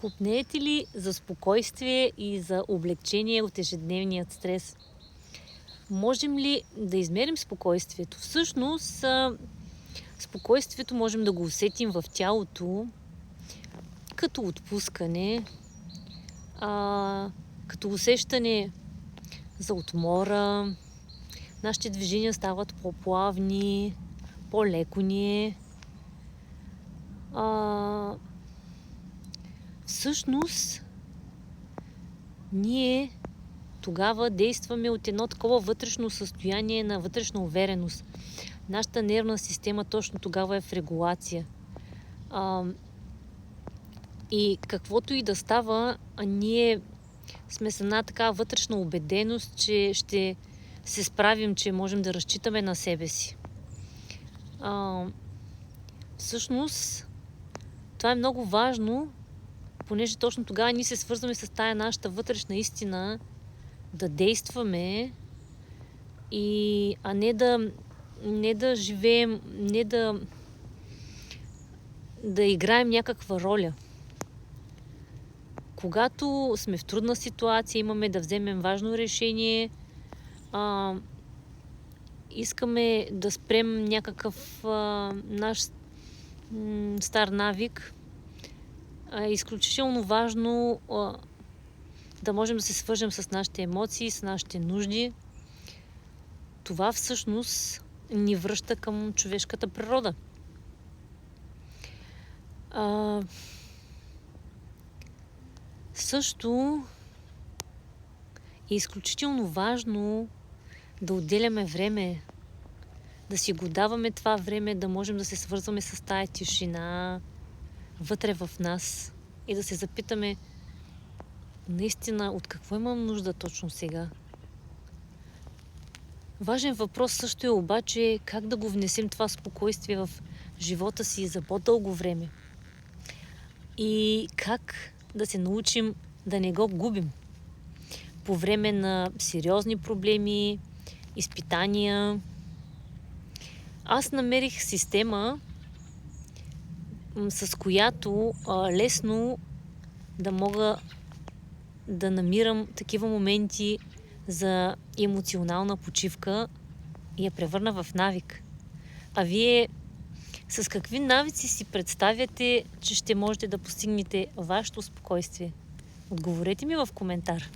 Копнеете ли за спокойствие и за облегчение от ежедневният стрес? Можем ли да измерим спокойствието? Всъщност, спокойствието можем да го усетим в тялото, като отпускане, като усещане за отмора. Нашите движения стават по-плавни, по-леко ни е. Всъщност, ние тогава действаме от едно такова вътрешно състояние на вътрешна увереност. Нашата нервна система точно тогава е в регулация. И каквото и да става, ние сме с една така вътрешна убеденост, че ще се справим, че можем да разчитаме на себе си. Всъщност, това е много важно, понеже точно тогава ние се свързваме с тая нашата вътрешна истина, да действаме, а не да живеем, не да играем някаква роля. Когато сме в трудна ситуация, имаме да вземем важно решение, искаме да спрем някакъв наш стар навик, е изключително важно да можем да се свържем с нашите емоции, с нашите нужди. Това всъщност ни връща към човешката природа. Също е изключително важно да отделяме време, да си го даваме това време, да можем да се свързваме с тая тишина вътре в нас и да се запитаме наистина от какво имам нужда точно сега. Важен въпрос също е обаче как да го внесем това спокойствие в живота си за по-дълго време. И как да се научим да не го губим по време на сериозни проблеми, изпитания. Аз намерих система, с която лесно да мога да намирам такива моменти за емоционална почивка и я превърна в навик. А вие с какви навици си представяте, че ще можете да постигнете вашето спокойствие? Отговорете ми в коментар.